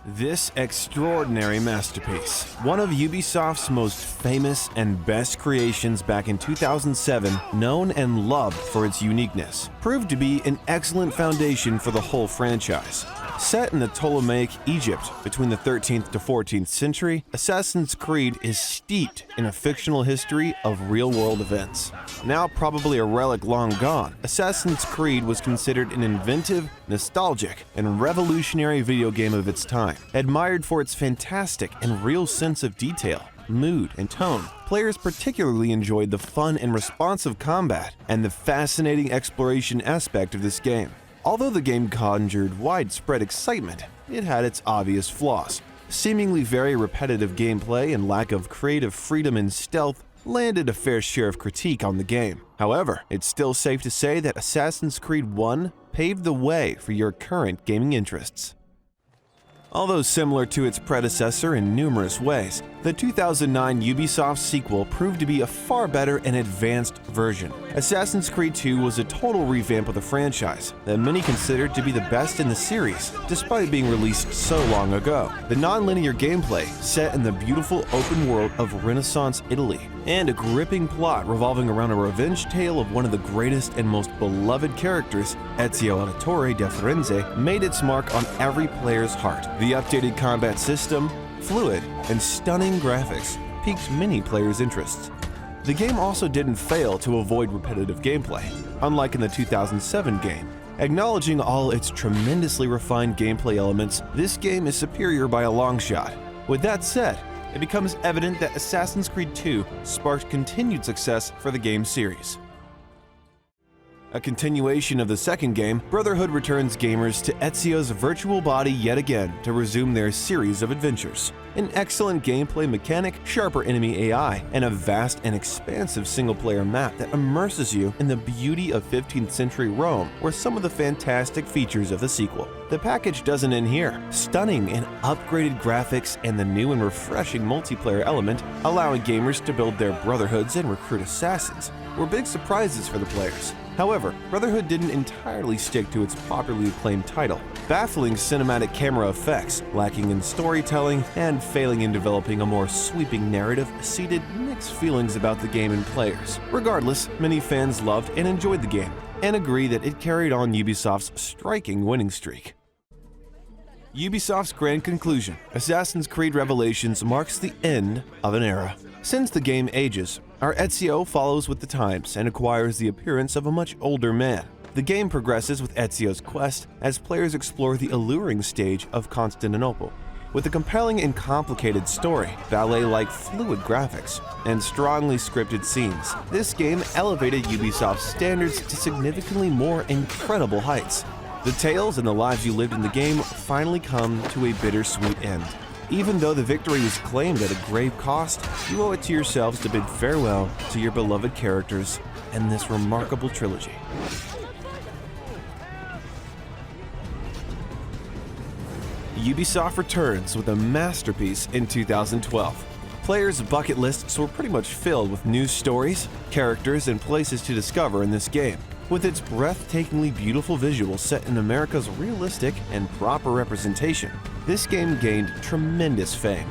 This extraordinary masterpiece, one of Ubisoft's most famous and best creations back in 2007, known and loved for its uniqueness, proved to be an excellent foundation for the whole franchise. Set in the Ptolemaic Egypt between the 13th to 14th century, Assassin's Creed is steeped in a fictional history of real-world events. Now probably a relic long gone, Assassin's Creed was considered an inventive, nostalgic, and revolutionary video game of its time. Admired for its fantastic and real sense of detail, mood, and tone, players particularly enjoyed the fun and responsive combat and the fascinating exploration aspect of this game. Although the game conjured widespread excitement, it had its obvious flaws. Seemingly very repetitive gameplay and lack of creative freedom and stealth landed a fair share of critique on the game. However, it's still safe to say that Assassin's Creed 1 paved the way for your current gaming interests. Although similar to its predecessor in numerous ways, the 2009 Ubisoft sequel proved to be a far better and advanced version. Assassin's Creed 2 was a total revamp of the franchise that many considered to be the best in the series, despite being released so long ago. The non-linear gameplay, set in the beautiful open world of Renaissance Italy, and a gripping plot revolving around a revenge tale of one of the greatest and most beloved characters, Ezio Auditore da Firenze, made its mark on every player's heart. The updated combat system, fluid, and stunning graphics piqued many players' interests. The game also didn't fail to avoid repetitive gameplay, unlike in the 2007 game. Acknowledging all its tremendously refined gameplay elements, this game is superior by a long shot. With that said, it becomes evident that Assassin's Creed 2 sparked continued success for the game series. A continuation of the second game, Brotherhood returns gamers to Ezio's virtual body yet again to resume their series of adventures. An excellent gameplay mechanic, sharper enemy AI, and a vast and expansive single-player map that immerses you in the beauty of 15th century Rome were some of the fantastic features of the sequel. The package doesn't end here. Stunning and upgraded graphics and the new and refreshing multiplayer element, allowing gamers to build their brotherhoods and recruit assassins, were big surprises for the players. However, Brotherhood didn't entirely stick to its popularly acclaimed title. Baffling cinematic camera effects, lacking in storytelling, and failing in developing a more sweeping narrative seeded mixed feelings about the game and players. Regardless, many fans loved and enjoyed the game, and agree that it carried on Ubisoft's striking winning streak. Ubisoft's grand conclusion, Assassin's Creed Revelations marks the end of an era. Since the game ages, our Ezio follows with the times and acquires the appearance of a much older man. The game progresses with Ezio's quest as players explore the alluring stage of Constantinople. With a compelling and complicated story, ballet-like fluid graphics, and strongly scripted scenes, this game elevated Ubisoft's standards to significantly more incredible heights. The tales and the lives you lived in the game finally come to a bittersweet end. Even though the victory was claimed at a grave cost, you owe it to yourselves to bid farewell to your beloved characters and this remarkable trilogy. Ubisoft returns with a masterpiece in 2012. Players' bucket lists were pretty much filled with new stories, characters, and places to discover in this game. With its breathtakingly beautiful visuals set in America's realistic and proper representation, this game gained tremendous fame.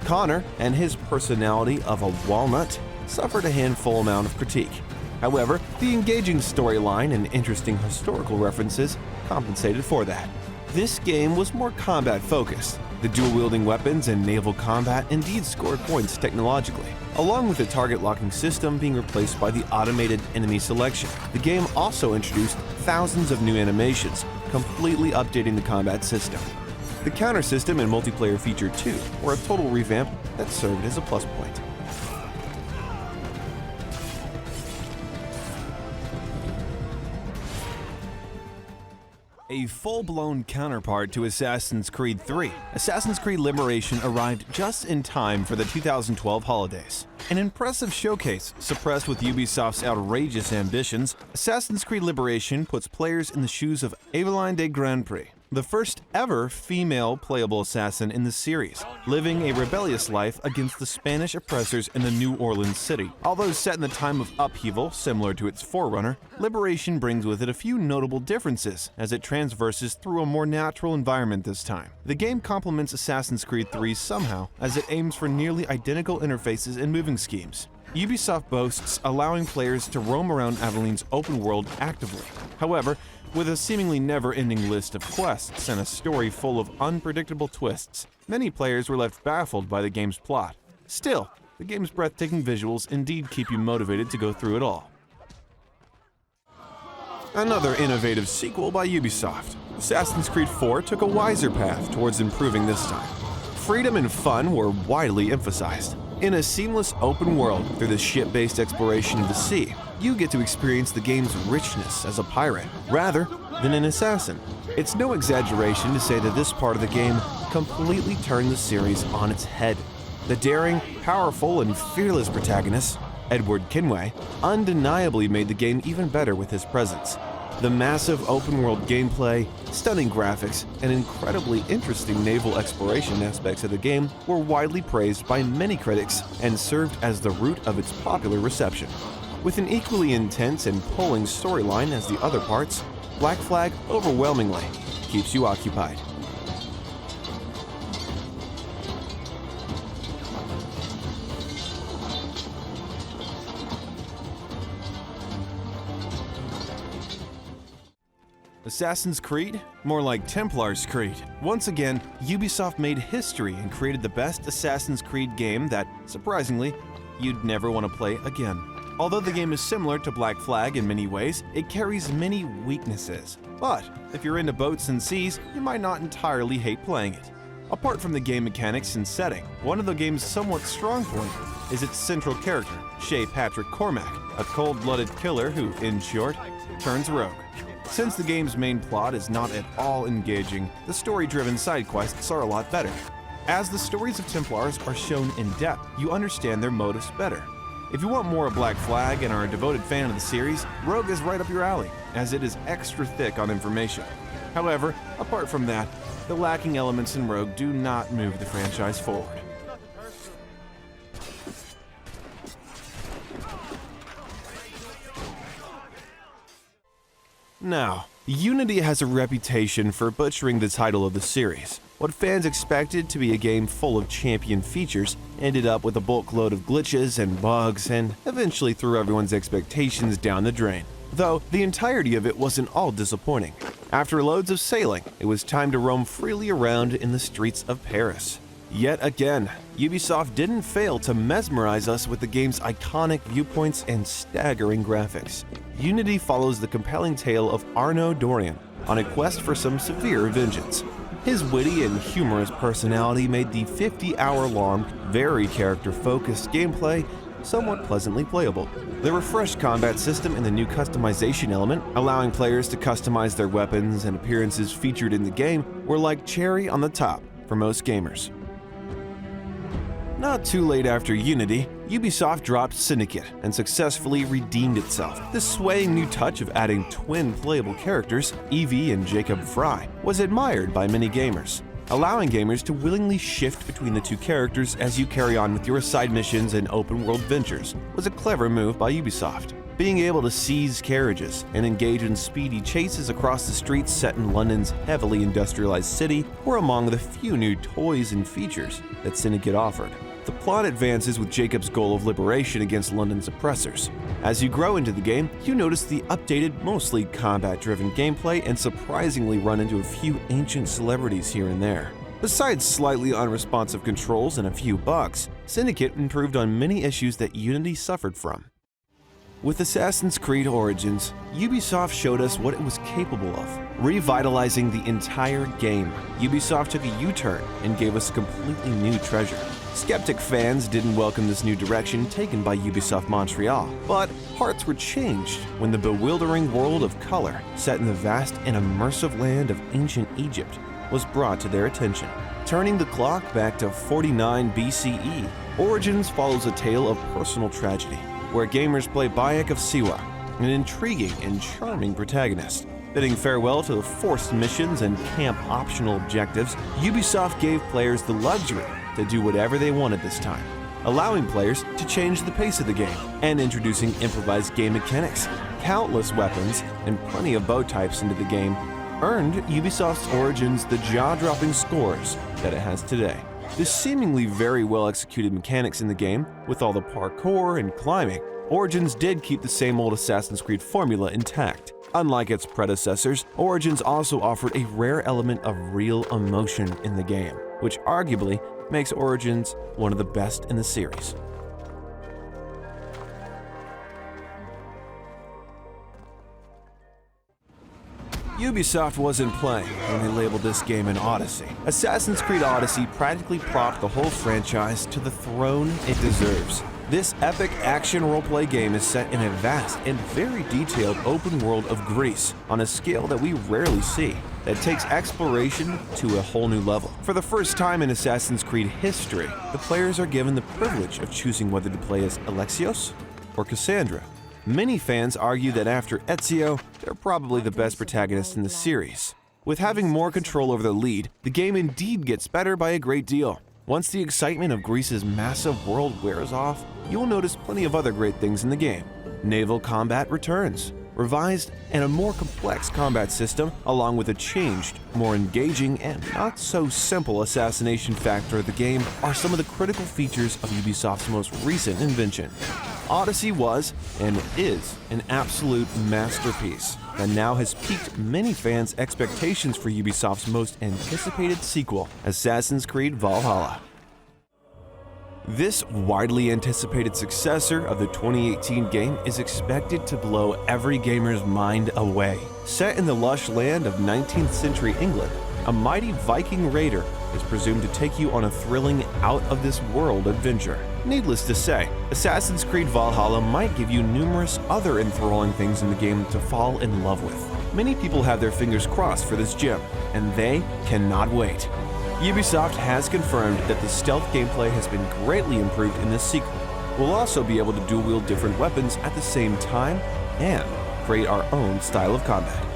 Connor and his personality of a walnut suffered a handful amount of critique. However, the engaging storyline and interesting historical references compensated for that. This game was more combat-focused. The dual-wielding weapons and naval combat indeed scored points technologically, along with the target-locking system being replaced by the automated enemy selection. The game also introduced thousands of new animations, completely updating the combat system. The counter system and multiplayer feature too were a total revamp that served as a plus point. A full-blown counterpart to Assassin's Creed 3, Assassin's Creed Liberation arrived just in time for the 2012 holidays. An impressive showcase suppressed with Ubisoft's outrageous ambitions, Assassin's Creed Liberation puts players in the shoes of Eveline de Grand Prix, the first ever female playable assassin in the series, living a rebellious life against the Spanish oppressors in the New Orleans city. Although set in the time of upheaval, similar to its forerunner, Liberation brings with it a few notable differences as it transverses through a more natural environment this time. The game complements Assassin's Creed 3 somehow, as it aims for nearly identical interfaces and moving schemes. Ubisoft boasts allowing players to roam around Aveline's open world actively. However, with a seemingly never-ending list of quests and a story full of unpredictable twists, many players were left baffled by the game's plot. Still, the game's breathtaking visuals indeed keep you motivated to go through it all. Another innovative sequel by Ubisoft, Assassin's Creed 4 took a wiser path towards improving this time. Freedom and fun were widely emphasized. In a seamless open world through the ship-based exploration of the sea, you get to experience the game's richness as a pirate, rather than an assassin. It's no exaggeration to say that this part of the game completely turned the series on its head. The daring, powerful, and fearless protagonist, Edward Kenway, undeniably made the game even better with his presence. The massive open-world gameplay, stunning graphics, and incredibly interesting naval exploration aspects of the game were widely praised by many critics and served as the root of its popular reception. With an equally intense and pulling storyline as the other parts, Black Flag overwhelmingly keeps you occupied. Assassin's Creed? More like Templar's Creed. Once again, Ubisoft made history and created the best Assassin's Creed game that, surprisingly, you'd never want to play again. Although the game is similar to Black Flag in many ways, it carries many weaknesses. But if you're into boats and seas, you might not entirely hate playing it. Apart from the game mechanics and setting, one of the game's somewhat strong points is its central character, Shay Patrick Cormac, a cold-blooded killer who, in short, turns rogue. Since the game's main plot is not at all engaging, the story-driven side quests are a lot better. As the stories of Templars are shown in depth, you understand their motives better. If you want more of Black Flag and are a devoted fan of the series, Rogue is right up your alley, as it is extra thick on information. However, apart from that, the lacking elements in Rogue do not move the franchise forward. Now, Unity has a reputation for butchering the title of the series. What fans expected to be a game full of champion features ended up with a bulk load of glitches and bugs and eventually threw everyone's expectations down the drain. Though, the entirety of it wasn't all disappointing. After loads of sailing, it was time to roam freely around in the streets of Paris. Yet again, Ubisoft didn't fail to mesmerize us with the game's iconic viewpoints and staggering graphics. Unity follows the compelling tale of Arnaud Dorian on a quest for some severe vengeance. His witty and humorous personality made the 50-hour-long, very character-focused gameplay somewhat pleasantly playable. The refreshed combat system and the new customization element, allowing players to customize their weapons and appearances featured in the game, were like cherry on the top for most gamers. Not too late after Unity, Ubisoft dropped Syndicate and successfully redeemed itself. This swaying new touch of adding twin playable characters, Evie and Jacob Fry, was admired by many gamers. Allowing gamers to willingly shift between the two characters as you carry on with your side missions and open-world ventures was a clever move by Ubisoft. Being able to seize carriages and engage in speedy chases across the streets set in London's heavily industrialized city were among the few new toys and features that Syndicate offered. The plot advances with Jacob's goal of liberation against London's oppressors. As you grow into the game, you notice the updated, mostly combat-driven gameplay and surprisingly run into a few ancient celebrities here and there. Besides slightly unresponsive controls and a few bugs, Syndicate improved on many issues that Unity suffered from. With Assassin's Creed Origins, Ubisoft showed us what it was capable of, revitalizing the entire game. Ubisoft took a U-turn and gave us a completely new treasure. Skeptic fans didn't welcome this new direction taken by Ubisoft Montreal, but hearts were changed when the bewildering world of color, set in the vast and immersive land of ancient Egypt, was brought to their attention. Turning the clock back to 49 BCE, Origins follows a tale of personal tragedy, where gamers play Bayek of Siwa, an intriguing and charming protagonist. Bidding farewell to the forced missions and camp-optional objectives, Ubisoft gave players the luxury to do whatever they wanted this time, allowing players to change the pace of the game and introducing improvised game mechanics, countless weapons, and plenty of bow types into the game earned Ubisoft's Origins the jaw-dropping scores that it has today. The seemingly very well-executed mechanics in the game, with all the parkour and climbing, Origins did keep the same old Assassin's Creed formula intact. Unlike its predecessors, Origins also offered a rare element of real emotion in the game, which arguably makes Origins one of the best in the series. Ubisoft wasn't playing when they labeled this game an Odyssey. Assassin's Creed Odyssey practically propped the whole franchise to the throne it deserves. This epic action roleplay game is set in a vast and very detailed open world of Greece on a scale that we rarely see, that takes exploration to a whole new level. For the first time in Assassin's Creed history, the players are given the privilege of choosing whether to play as Alexios or Cassandra. Many fans argue that after Ezio, they're probably the best protagonist in the series. With having more control over the lead, the game indeed gets better by a great deal. Once the excitement of Greece's massive world wears off, you'll notice plenty of other great things in the game. Naval combat returns, revised and a more complex combat system, along with a changed, more engaging, and not so simple assassination factor of the game are some of the critical features of Ubisoft's most recent invention. Odyssey was, and is, an absolute masterpiece that now has piqued many fans' expectations for Ubisoft's most anticipated sequel, Assassin's Creed Valhalla. This widely anticipated successor of the 2018 game is expected to blow every gamer's mind away. Set in the lush land of 19th century England, a mighty Viking raider is presumed to take you on a thrilling, out-of-this-world adventure. Needless to say, Assassin's Creed Valhalla might give you numerous other enthralling things in the game to fall in love with. Many people have their fingers crossed for this gem, and they cannot wait. Ubisoft has confirmed that the stealth gameplay has been greatly improved in this sequel. We'll also be able to dual-wield different weapons at the same time and create our own style of combat.